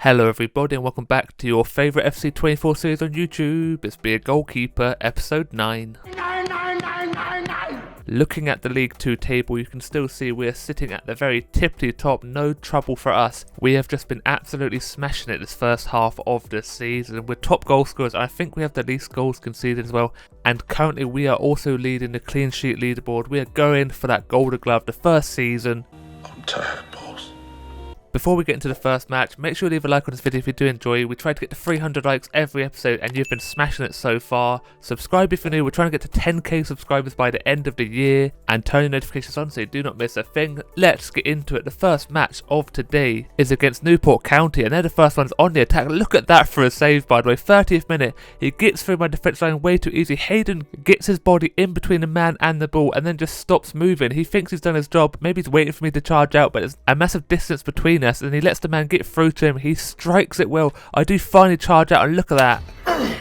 Hello everybody and welcome back to your favourite FC24 series on YouTube. It's Be a Goalkeeper, episode 9. Looking at the League 2 table, you can still see we're sitting at the very tippity top, no trouble for us. We have just been absolutely smashing it this first half of the season. We're top goal scorers, and I think we have the least goals conceded as well. And currently we are also leading the clean sheet leaderboard. We are going for that Golden Glove the first season. I'm tired, boss. Before we get into the first match, make sure you leave a like on this video if you do enjoy. We try to get to 300 likes every episode and you've been smashing it so far. Subscribe if you're new. We're trying to get to 10k subscribers by the end of the year. And turn your notifications on so you do not miss a thing. Let's get into it. The first match of today is against Newport County and they're the first ones on the attack. Look at that for a save, by the way. 30th minute. He gets through my defence line way too easy. Hayden gets his body in between the man and the ball and then just stops moving. He thinks he's done his job. Maybe he's waiting for me to charge out, but there's a massive distance between us and he lets the man get through to him. He strikes it well. I do finally charge out and look at that.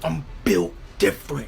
I'm built different.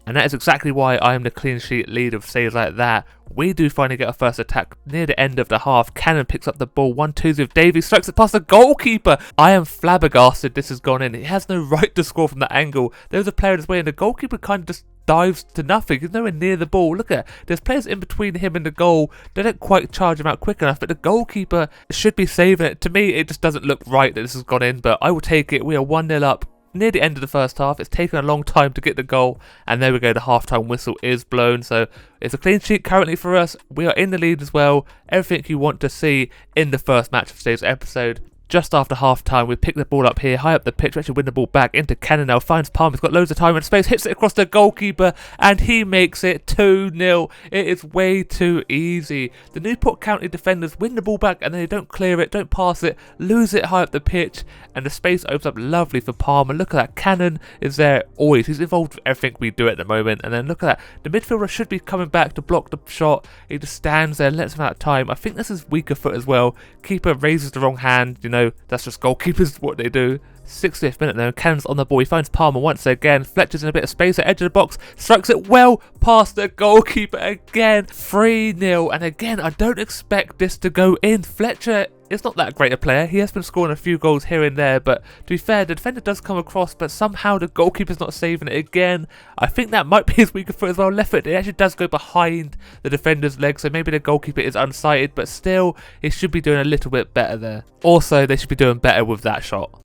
And that is exactly why I am the clean sheet leader of saves like that. We do finally get our first attack near the end of the half. Cannon picks up the ball, 1-2 with Davies, strikes it past the goalkeeper. I am flabbergasted this has gone in. He has no right to score from that angle. There's a player in his way and the goalkeeper kind of just dives to nothing. He's nowhere near the ball. Look at it. There's players in between him and the goal. They don't quite charge him out quick enough, but the goalkeeper should be saving it. To me, it just doesn't look right that this has gone in, but I will take it. We are 1-0 up. Near the end of the first half. It's taken a long time to get the goal, and there we go, the half-time whistle is blown, so it's a clean sheet currently for us. We are in the lead as well. Everything you want to see in the first match of today's episode. Just after half-time, we pick the ball up here, high up the pitch, we actually win the ball back into Cannon now, finds Palmer, he's got loads of time and space, hits it across the goalkeeper, and he makes it 2-0. It is way too easy. The Newport County defenders win the ball back, and then they don't clear it, don't pass it, lose it high up the pitch, and the space opens up lovely for Palmer. Look at that, Cannon is there always, he's involved with everything we do at the moment, and then look at that, the midfielder should be coming back to block the shot, he just stands there and lets him out of time. I think this is weaker foot as well, keeper raises the wrong hand, you know, that's just goalkeepers, what they do. 60th minute though, Cannon's on the ball, he finds Palmer once again, Fletcher's in a bit of space at edge of the box, strikes it well past the goalkeeper again, 3-0, and again, I don't expect this to go in. Fletcher is not that great a player, he has been scoring a few goals here and there, but to be fair, the defender does come across, but somehow the goalkeeper's not saving it again. I think that might be his weaker foot as well, left foot, it actually does go behind the defender's leg, so maybe the goalkeeper is unsighted, but still, he should be doing a little bit better there. Also, they should be doing better with that shot.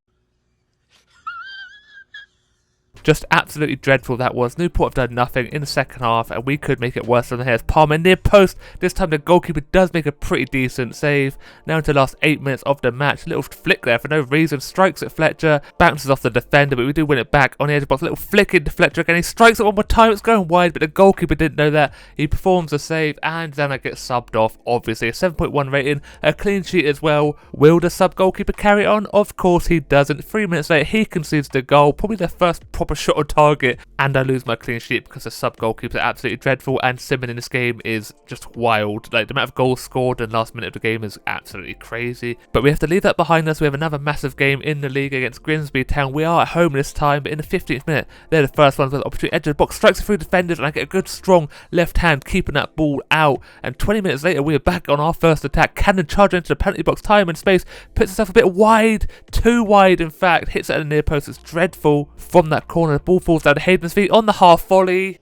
Just absolutely dreadful that was. Newport have done nothing in the second half and we could make it worse than here. Palmer near post. This time the goalkeeper does make a pretty decent save. Now into the last 8 minutes of the match. Little flick there for no reason. Strikes at Fletcher. Bounces off the defender but we do win it back on the edge of the box. Little flick into Fletcher again. He strikes it one more time. It's going wide but the goalkeeper didn't know that. He performs a save and then it gets subbed off. Obviously a 7.1 rating. A clean sheet as well. Will the sub goalkeeper carry it on? Of course he doesn't. 3 minutes later he concedes the goal. Probably their first proper shot on target, and I lose my clean sheet because the sub goalkeeper is absolutely dreadful, and Simon in this game is just wild. Like the amount of goals scored in the last minute of the game is absolutely crazy. But we have to leave that behind us. We have another massive game in the league against Grimsby Town. We are at home this time, but in the 15th minute, they're the first ones with the opportunity. Edge of the box, strikes it through defenders, and I get a good strong left hand keeping that ball out. And 20 minutes later, we are back on our first attack. Cannon charging into the penalty box, time and space, puts himself a bit wide, too wide in fact, hits it at the near post. It's dreadful from that corner. The ball falls down to Hayden's feet on the half volley.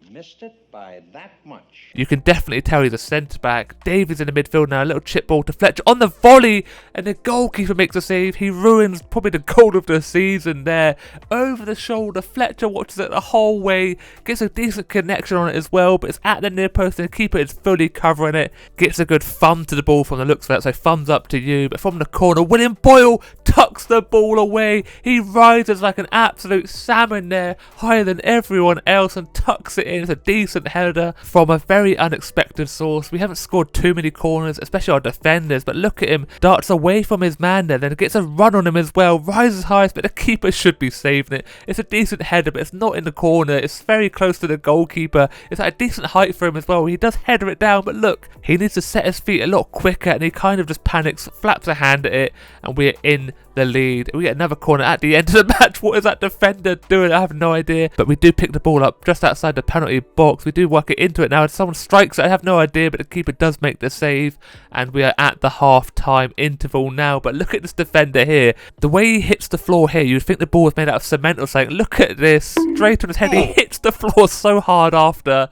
Missed it by that much. You can definitely tell he's a centre-back. Davies in the midfield now, a little chip ball to Fletcher on the volley, and the goalkeeper makes a save. He ruins probably the goal of the season there. Over the shoulder, Fletcher watches it the whole way, gets a decent connection on it as well, but it's at the near post and the keeper is fully covering it. Gets a good thumb to the ball from the looks of it, so thumbs up to you. But from the corner, William Boyle tucks the ball away. He rises like an absolute salmon there, higher than everyone else, and tucks it in. It's a decent header from a very unexpected source. We haven't scored too many corners, especially our defenders, but look at him, darts away from his man there, then gets a run on him as well, rises highest, but the keeper should be saving it. It's a decent header, but it's not in the corner, it's very close to the goalkeeper, it's at a decent height for him as well. He does header it down, but look, he needs to set his feet a lot quicker, and he kind of just panics, flaps a hand at it, and we're in the lead. We get another corner at the end of the match. What is that defender doing? I have no idea. But we do pick the ball up just outside the penalty box. We do work it into it now, and someone strikes it. I have no idea, but the keeper does make the save, and we are at the half-time interval now. But look at this defender here. The way he hits the floor here, you'd think the ball was made out of cement or something. Look at this, straight on his head. He hits the floor so hard after.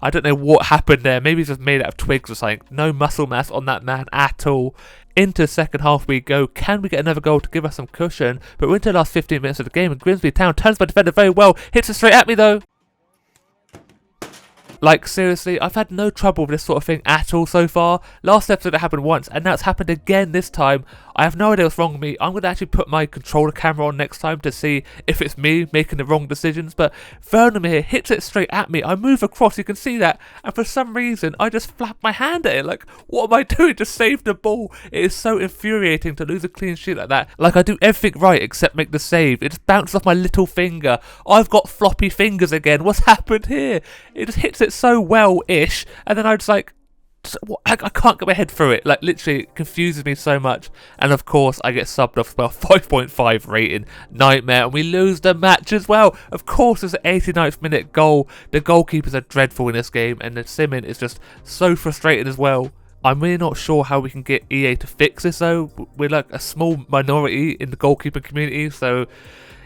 I don't know what happened there. Maybe he's just made out of twigs or something. No muscle mass on that man at all. Into the second half we go. Can we get another goal to give us some cushion? But we're into the last 15 minutes of the game, and Grimsby Town turns my defender very well. Hits it straight at me though. Like, seriously, I've had no trouble with this sort of thing at all so far. Last episode it happened once, and now it's happened again this time. I have no idea what's wrong with me. I'm going to actually put my controller camera on next time to see if it's me making the wrong decisions. But Vernon here hits it straight at me. I move across, you can see that. And for some reason, I just flap my hand at it. Like, what am I doing? Just save the ball. It is so infuriating to lose a clean sheet like that. Like, I do everything right except make the save. It just bounces off my little finger. I've got floppy fingers again. What's happened here? It just hits it so well-ish, and then I just like, I can't get my head through it. Like, literally, it confuses me so much. And of course, I get subbed off well, 5.5 rating, nightmare, and we lose the match as well. Of course, it's an 89th minute goal. The goalkeepers are dreadful in this game, and the simming is just so frustrating as well. I'm really not sure how we can get EA to fix this though. We're like a small minority in the goalkeeper community, so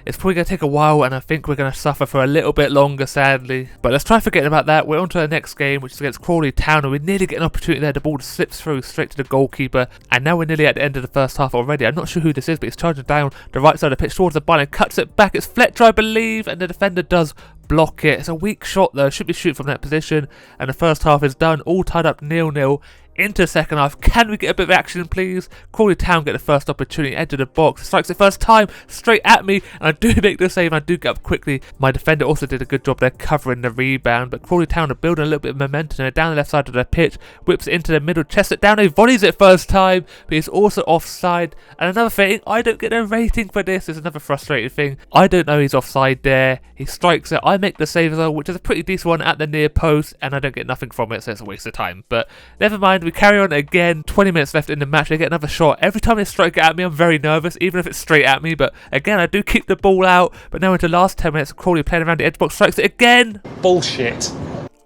it's probably going to take a while, and I think we're going to suffer for a little bit longer, sadly. But let's try forgetting about that. We're on to the next game, which is against Crawley Town, and we nearly get an opportunity there. The ball just slips through straight to the goalkeeper, and now we're nearly at the end of the first half already. I'm not sure who this is, but he's charging down the right side of the pitch towards the ball and cuts it back. It's Fletcher, I believe, and the defender does block it. It's a weak shot, though. Should be shooting from that position, and the first half is done. All tied up 0-0. Into the second half, can we get a bit of action, please? Crawley Town get the first opportunity, edge of the box, strikes it first time, straight at me, and I do make the save, and I do get up quickly. My defender also did a good job there covering the rebound, but Crawley Town are building a little bit of momentum. They're down the left side of the pitch, whips it into the middle, chests it down, he volleys it first time, but he's also offside. And another thing, I don't get a rating for this. It's another frustrating thing. I don't know he's offside there. He strikes it, I make the save as well, which is a pretty decent one at the near post, and I don't get nothing from it, so it's a waste of time. But never mind. We carry on again. 20 minutes left in the match. They get another shot. Every time they strike it at me, I'm very nervous, even if it's straight at me. But again, I do keep the ball out. But now into the last 10 minutes, Crawley playing around the edge box, strikes it again. Bullshit.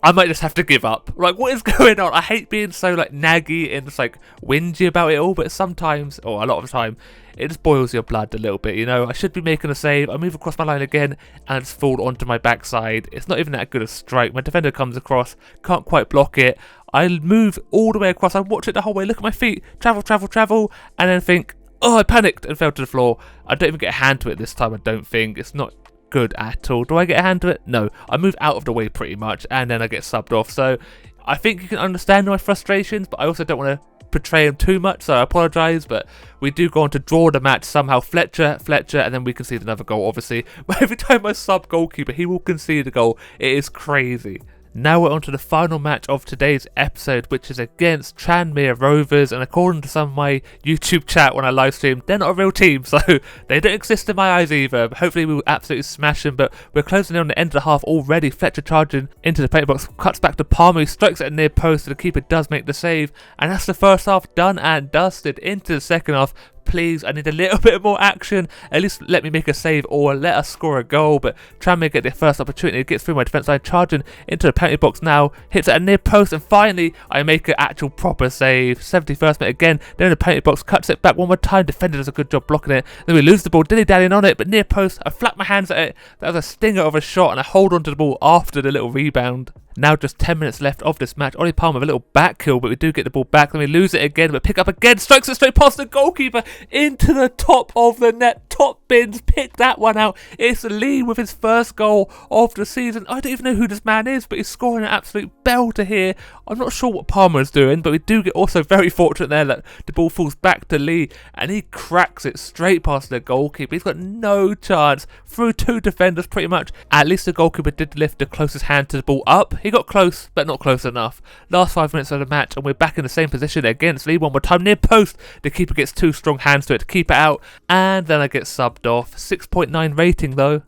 I might just have to give up. Like, what is going on? I hate being so like naggy and just like whingy about it all, but sometimes, or a lot of the time, it just boils your blood a little bit, you know. I should be making a save. I move across my line again, and I just fall onto my backside. It's not even that good a strike. My defender comes across, can't quite block it. I move all the way across. I watch it the whole way, look at my feet, travel, and then think, oh, I panicked and fell to the floor. I don't even get a hand to it this time, I don't think. It's not good at all. Do I get a hand to it? No. I move out of the way pretty much, and then I get subbed off. So I think you can understand my frustrations, but I also don't want to portray him too much, so I apologise. But we do go on to draw the match somehow. Fletcher, and then we concede another goal, obviously. But every time I sub goalkeeper, he will concede a goal. It is crazy. Now we're on to the final match of today's episode, which is against Tranmere Rovers, and according to some of my YouTube chat when I live stream, they're not a real team, so they don't exist in my eyes either. But hopefully we will absolutely smash them, but we're closing in on the end of the half already. Fletcher charging into the penalty box, cuts back to Palmer, who strikes at a near post, and the keeper does make the save, and that's the first half done and dusted. Into the second half, please, I need a little bit more action. At least let me make a save or let us score a goal. But Tranmere get their first opportunity. It gets through my defence line, charging into the penalty box now. Hits at a near post, and finally I make an actual proper save. 71st minute again. They're in the penalty box, cuts it back one more time. Defender does a good job blocking it. Then we lose the ball, dilly-dallying on it, but near post. I flap my hands at it. That was a stinger of a shot, and I hold on to the ball after the little rebound. Now just 10 minutes left of this match. Ollie Palmer with a little back heel, but we do get the ball back. Then we lose it again, but pick up again. Strikes it straight past the goalkeeper into the top of the net. Top bins, pick that one out. It's Lee with his first goal of the season. I don't even know who this man is, but he's scoring an absolute belter here. I'm not sure what Palmer is doing, but we do get also very fortunate there that the ball falls back to Lee, and he cracks it straight past the goalkeeper. He's got no chance through two defenders pretty much. At least the goalkeeper did lift the closest hand to the ball up. He got close, but not close enough. Last 5 minutes of the match, and we're back in the same position against Lee one more time. Near post, the keeper gets two strong hands to it to keep it out, and then I get subbed off. 6.9 rating though.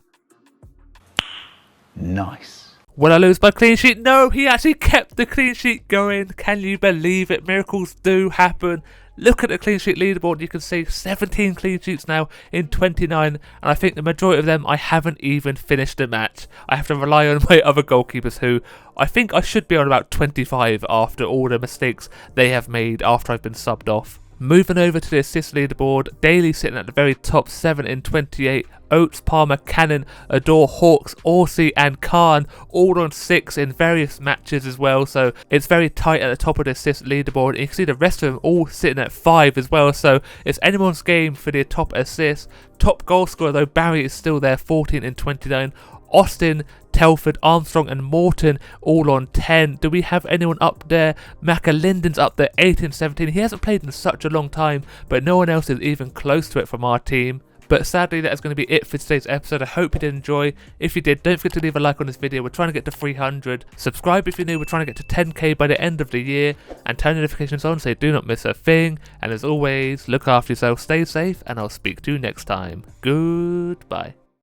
Nice. Will I lose by clean sheet? No, he actually kept the clean sheet going. Can you believe it? Miracles do happen. Look at the clean sheet leaderboard, you can see 17 clean sheets now in 29, and I think the majority of them I haven't even finished a match. I have to rely on my other goalkeepers who I think I should be on about 25 after all the mistakes they have made after I've been subbed off. Moving over to the assist leaderboard, Daly sitting at the very top 7 in 28, Oates, Palmer, Cannon, Adore, Hawks, Orsi and Khan all on 6 in various matches as well, so it's very tight at the top of the assist leaderboard. You can see the rest of them all sitting at 5 as well, so it's anyone's game for the top assist. Top goal scorer though, Barry is still there, 14 in 29, Austin, Telford, Armstrong and Morton all on 10. Do we have anyone up there? Macalinden up there, 8 in 17. He hasn't played in such a long time, but no one else is even close to it from our team. But sadly, that is going to be it for today's episode. I hope you did enjoy. If you did, don't forget to leave a like on this video. We're trying to get to 300. Subscribe if you're new. We're trying to get to 10k by the end of the year. And turn notifications on so you do not miss a thing. And as always, look after yourself, stay safe, and I'll speak to you next time. Goodbye.